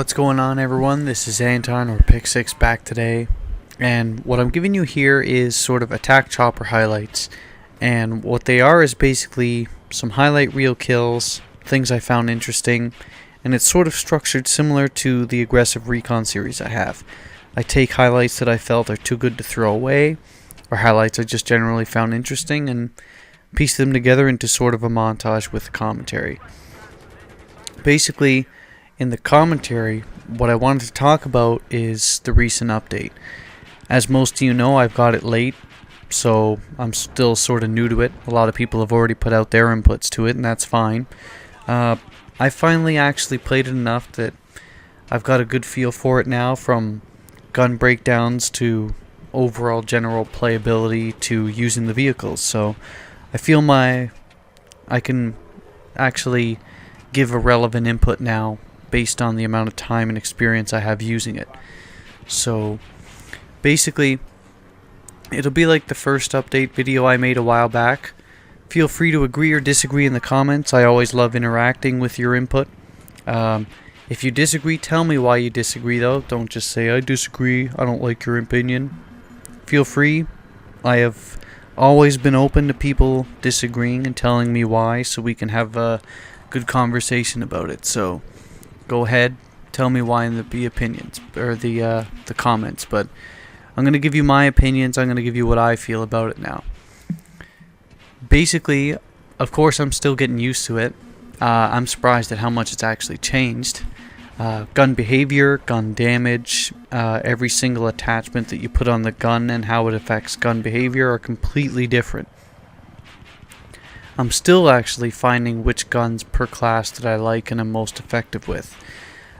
What's going on, everyone? This is Anton, or Pick6, back today, and what I'm giving you here is sort of attack chopper highlights, and what they are is basically some highlight reel kills, things I found interesting, and it's sort of structured similar to the aggressive recon series I have. I take highlights that I felt are too good to throw away, or highlights I just generally found interesting, and piece them together into sort of a montage with commentary. Basically, in the commentary, what I wanted to talk about is the recent update. As most of you know, I've got it late, so I'm still sort of new to it. A lot of people have already put out their inputs to it, and that's fine. I finally actually played it enough that I've got a good feel for it now, from gun breakdowns to overall general playability to using the vehicles. So I feel I can actually give a relevant input now based on the amount of time and experience I have using it. So basically, it'll be like the first update video I made a while back. Feel free to agree or disagree in the comments. I always love interacting with your input. If you disagree, tell me why you disagree though. Don't just say, I disagree, I don't like your opinion. Feel free. I have always been open to people disagreeing and telling me why, so we can have a good conversation about it. So go ahead, tell me why in the opinions, or the comments. But I'm going to give you my opinions. I'm going to give you what I feel about it now. Basically, of course, I'm still getting used to it. I'm surprised at how much it's actually changed. Gun behavior, gun damage, every single attachment that you put on the gun and how it affects gun behavior are completely different. I'm still actually finding which guns per class that I like and am most effective with.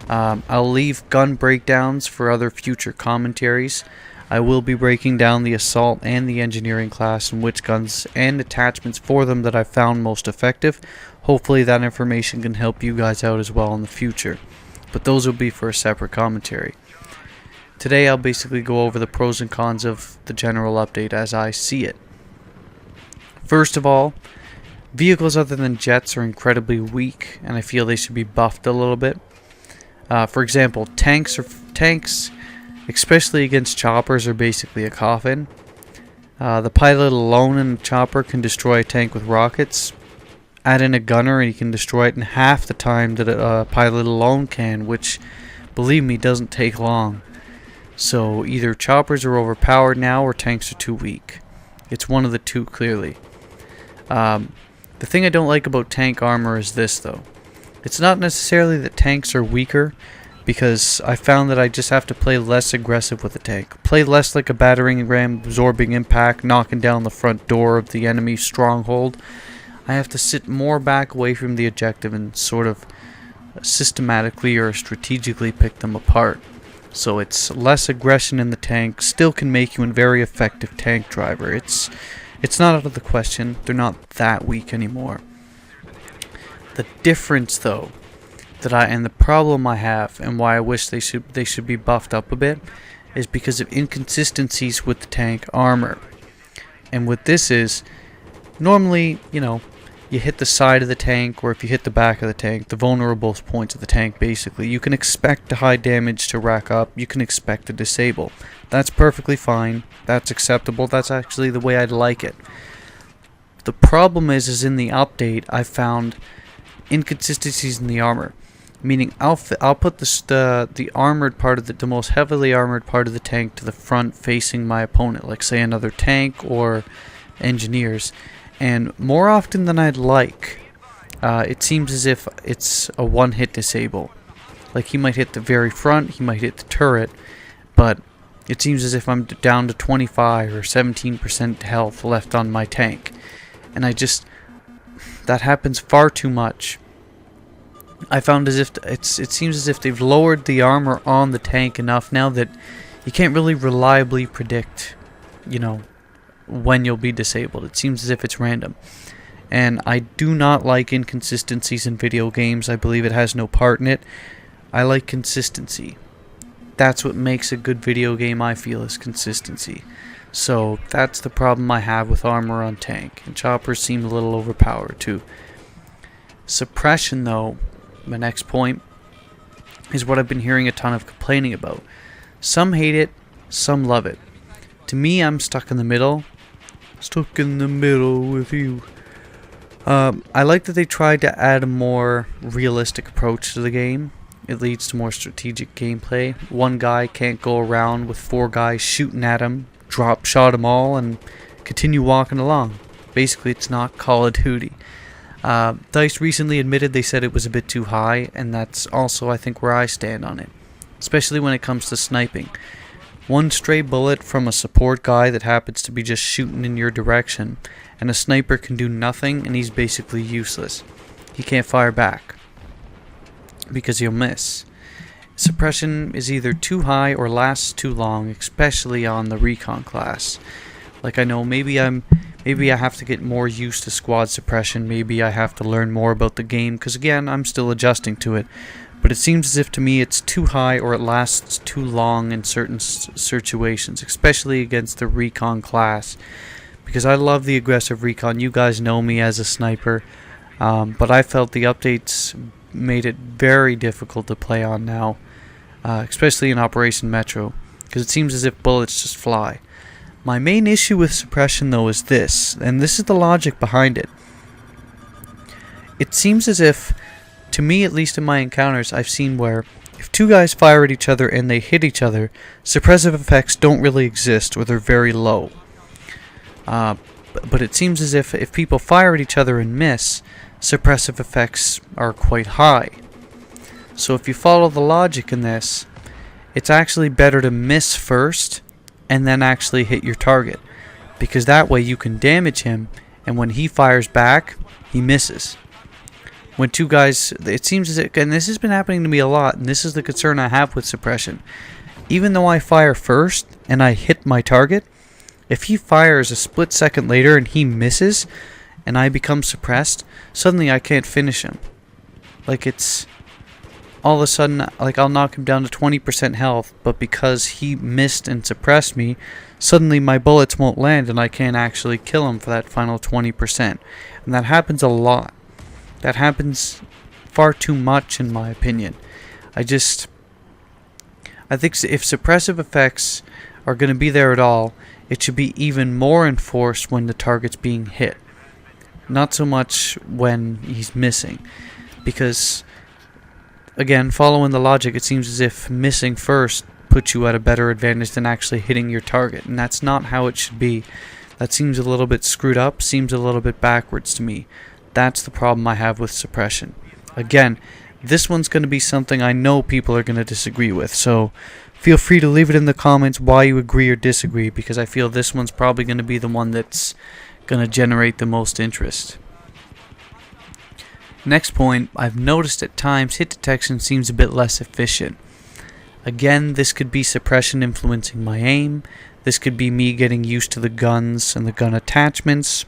I'll leave gun breakdowns for other future commentaries. I will be breaking down the assault and the engineering class and which guns and attachments for them that I found most effective. Hopefully that information can help you guys out as well in the future, but those will be for a separate commentary. Today I'll basically go over the pros and cons of the general update as I see it. First of all, vehicles other than jets are incredibly weak, and I feel they should be buffed a little bit. For example, tanks, especially against choppers, are basically a coffin. The pilot alone in a chopper can destroy a tank with rockets. Add in a gunner and you can destroy it in half the time that a pilot alone can, which, believe me, doesn't take long. So either choppers are overpowered now or tanks are too weak. It's one of the two, clearly. The thing I don't like about tank armor is this, though. It's not necessarily that tanks are weaker, because I found that I just have to play less aggressive with a tank. Play less like a battering ram, absorbing impact, knocking down the front door of the enemy stronghold. I have to sit more back away from the objective and sort of systematically or strategically pick them apart. So it's less aggression in the tank, still can make you a very effective tank driver. It's not out of the question. They're not that weak anymore. The difference, though, and the problem I have, and why I wish they should be buffed up a bit, is because of inconsistencies with the tank armor. And what this is, normally, you hit the side of the tank, or if you hit the back of the tank, the vulnerable points of the tank, basically, you can expect the high damage to rack up, you can expect to disable. That's perfectly fine, that's acceptable, that's actually the way I'd like it. The problem is in the update, I found inconsistencies in the armor. Meaning, I'll put the armored part of the most heavily armored part of the tank to the front facing my opponent, like say another tank or engineers. And more often than I'd like, it seems as if it's a one-hit disable. Like, he might hit the very front, he might hit the turret, but it seems as if I'm down to 25 or 17% health left on my tank. And that happens far too much. I found as if it seems as if they've lowered the armor on the tank enough now that you can't really reliably predict, when you'll be disabled. It seems as if it's random. And I do not like inconsistencies in video games. I believe it has no part in it. I like consistency. That's what makes a good video game, I feel, is consistency. So that's the problem I have with armor on tank. And choppers seem a little overpowered too. Suppression, though, my next point, is what I've been hearing a ton of complaining about. Some hate it, some love it. To me, I'm stuck in the middle. Stuck in the middle with you. I like that they tried to add a more realistic approach to the game. It leads to more strategic gameplay. One guy can't go around with 4 guys shooting at him, drop shot them all, and continue walking along. Basically, it's not Call of Duty. DICE recently admitted they said it was a bit too high, and that's also, I think, where I stand on it. Especially when it comes to sniping. One stray bullet from a support guy that happens to be just shooting in your direction, and a sniper can do nothing, and he's basically useless. He can't fire back, because he'll miss. Suppression is either too high or lasts too long, especially on the recon class. Like, I know maybe I have to get more used to squad suppression, maybe I have to learn more about the game, because again, I'm still adjusting to it. But it seems as if to me it's too high or it lasts too long in certain situations, especially against the recon class. Because I love the aggressive recon, you guys know me as a sniper, but I felt the updates made it very difficult to play on now, especially in Operation Metro, because it seems as if bullets just fly. My main issue with suppression though is this, and this is the logic behind it. It seems as if, to me at least in my encounters, I've seen where if 2 guys fire at each other and they hit each other, suppressive effects don't really exist or they're very low. But it seems as if people fire at each other and miss, suppressive effects are quite high. So if you follow the logic in this, it's actually better to miss first and then actually hit your target, because that way you can damage him, and when he fires back, he misses. When 2 guys, it seems as if, and this has been happening to me a lot, and this is the concern I have with suppression. Even though I fire first and I hit my target, if he fires a split second later and he misses and I become suppressed, suddenly I can't finish him. Like, it's all of a sudden, like, I'll knock him down to 20% health, but because he missed and suppressed me, suddenly my bullets won't land and I can't actually kill him for that final 20%. And that happens a lot. That happens far too much in my opinion. I think if suppressive effects are going to be there at all, it should be even more enforced when the target's being hit. Not so much when he's missing. Because, again, following the logic, it seems as if missing first puts you at a better advantage than actually hitting your target. And that's not how it should be. That seems a little bit screwed up, seems a little bit backwards to me. That's the problem I have with suppression. Again, this one's going to be something I know people are going to disagree with, so feel free to leave it in the comments why you agree or disagree, because I feel this one's probably going to be the one that's going to generate the most interest. Next point, I've noticed at times hit detection seems a bit less efficient. Again, this could be suppression influencing my aim, this could be me getting used to the guns and the gun attachments.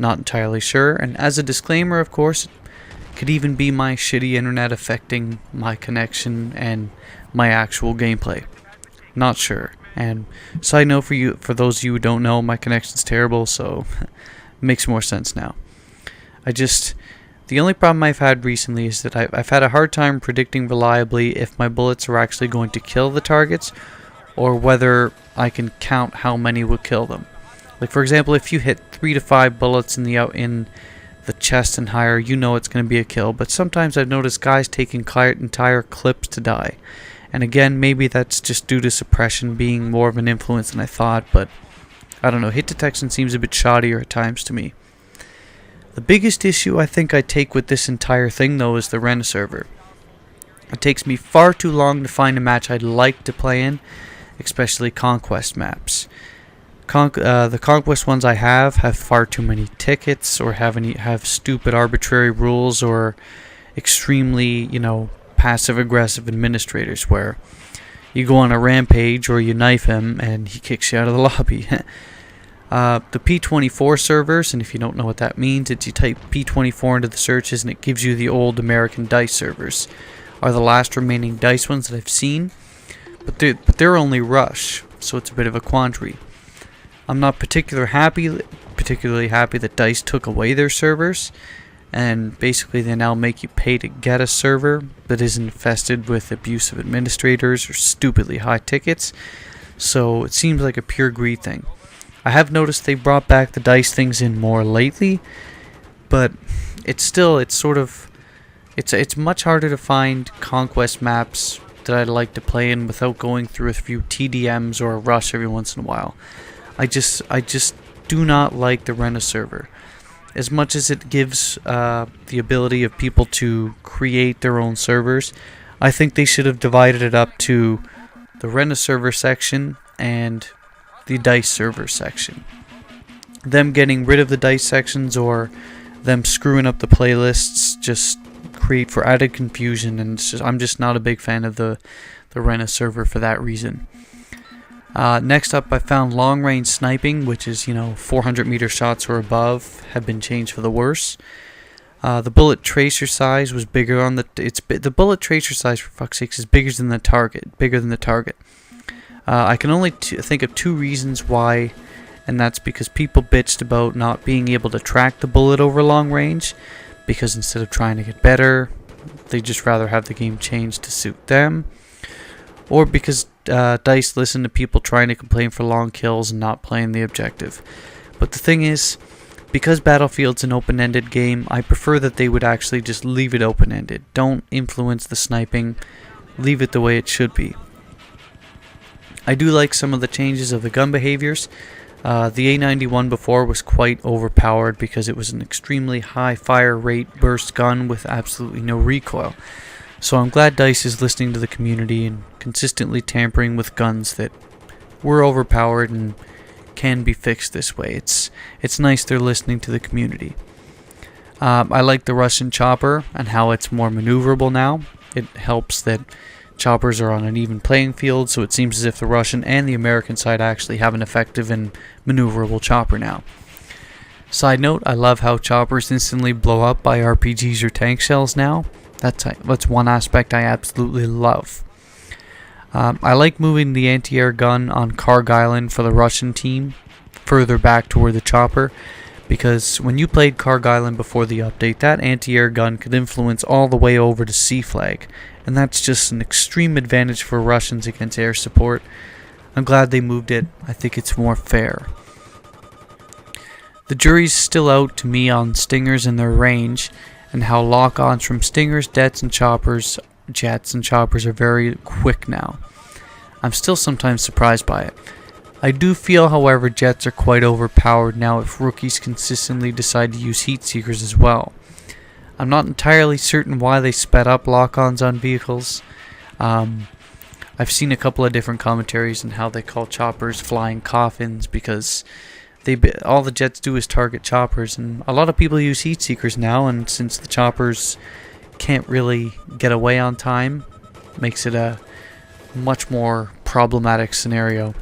Not entirely sure, and as a disclaimer, of course, it could even be my shitty internet affecting my connection and my actual gameplay. Not sure. And side note for those of you who don't know, my connection's terrible, so it makes more sense now. The only problem I've had recently is that I've had a hard time predicting reliably if my bullets are actually going to kill the targets, or whether I can count how many will kill them. Like, for example, if you hit 3 to 5 bullets in the chest and higher, you know it's going to be a kill. But sometimes I've noticed guys taking entire clips to die. And again, maybe that's just due to suppression being more of an influence than I thought. But I don't know, hit detection seems a bit shoddier at times to me. The biggest issue I think I take with this entire thing, though, is the Rena server. It takes me far too long to find a match I'd like to play in, especially Conquest maps. The Conquest ones I have far too many tickets, or have stupid arbitrary rules, or extremely, passive-aggressive administrators where you go on a rampage or you knife him and he kicks you out of the lobby. The P24 servers, and if you don't know what that means, it's you type P24 into the searches and it gives you the old American DICE servers, are the last remaining DICE ones that I've seen, but they're only Rush, so it's a bit of a quandary. I'm not particularly happy that DICE took away their servers. and basically they now make you pay to get a server that is infested with abusive administrators or stupidly high tickets. So it seems like a pure greed thing. I have noticed they brought back the dice things in more lately, but it's much harder to find conquest maps that I'd like to play in without going through a few TDMs or a rush every once in a while. I just do not like the rent a server. As much as it gives the ability of people to create their own servers, I think they should have divided it up to the rent a server section and the dice server section. Them getting rid of the dice sections or them screwing up the playlists just create for added confusion, and I'm just not a big fan of the rent a server for that reason. Next up, I found long range sniping, which is 400 meter shots or above, have been changed for the worse. The bullet tracer size was bigger on the bullet tracer size, for fuck's sakes, is bigger than the target. I can only think of two reasons why, and that's because people bitched about not being able to track the bullet over long range, because instead of trying to get better, they just rather have the game changed to suit them, or because DICE listened to people trying to complain for long kills and not playing the objective. But the thing is, because Battlefield's an open-ended game, I prefer that they would actually just leave it open-ended. Don't influence the sniping, leave it the way it should be. I do like some of the changes of the gun behaviors. The A91 before was quite overpowered because it was an extremely high fire rate burst gun with absolutely no recoil. So I'm glad DICE is listening to the community and consistently tampering with guns that were overpowered and can be fixed this way. It's nice they're listening to the community. I like the Russian chopper and how it's more maneuverable now. It helps that choppers are on an even playing field, so it seems as if the Russian and the American side actually have an effective and maneuverable chopper now. Side note, I love how choppers instantly blow up by RPGs or tank shells now. That's one aspect I absolutely love. I like moving the anti-air gun on Karg Island for the Russian team further back toward the chopper, because when you played Karg Island before the update, that anti-air gun could influence all the way over to C-Flag, and that's just an extreme advantage for Russians against air support. I'm glad they moved it. I think it's more fair. The jury's still out to me on stingers and their range, and how lock-ons from stingers, jets and choppers are very quick now. I'm still sometimes surprised by it. I do feel, however, jets are quite overpowered now if rookies consistently decide to use heat seekers as well. I'm not entirely certain why they sped up lock-ons on vehicles. I've seen a couple of different commentaries on how they call choppers flying coffins because all the jets do is target choppers, and a lot of people use heat seekers now, and since the choppers can't really get away on time, makes it a much more problematic scenario.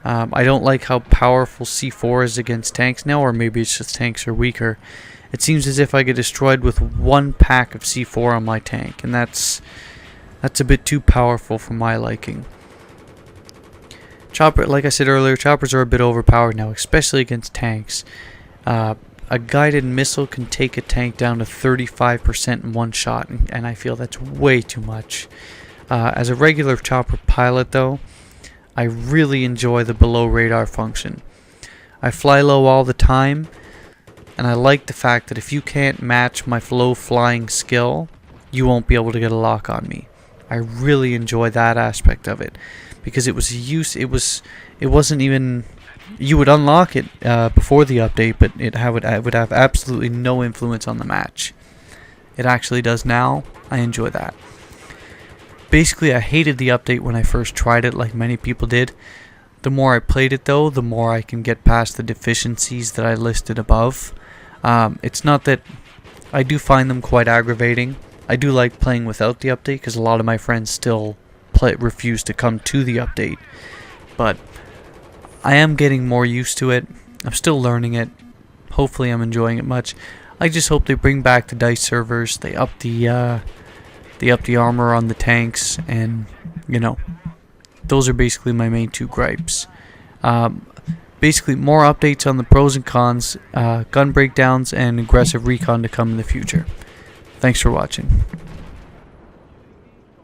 I don't like how powerful C4 is against tanks now, or maybe it's just tanks are weaker. It seems as if I get destroyed with one pack of C4 on my tank, and that's a bit too powerful for my liking. Like I said earlier, choppers are a bit overpowered now, especially against tanks. A guided missile can take a tank down to 35% in one shot, and I feel that's way too much. As a regular chopper pilot, though, I really enjoy the below radar function. I fly low all the time, and I like the fact that if you can't match my low flying skill, you won't be able to get a lock on me. I really enjoy that aspect of it, because it wasn't even, you would unlock it before the update, but it would have absolutely no influence on the match. It actually does now. I enjoy that. Basically, I hated the update when I first tried it, like many people did. The more I played it, though, the more I can get past the deficiencies that I listed above. It's not that I do find them quite aggravating. I do like playing without the update because a lot of my friends still refuse to come to the update. But I am getting more used to it. I'm still learning it. Hopefully I'm enjoying it much. I just hope they bring back the DICE servers. They up the armor on the tanks, and those are basically my main two gripes. basically more updates on the pros and cons, gun breakdowns, and aggressive recon to come in the future. Thanks for watching.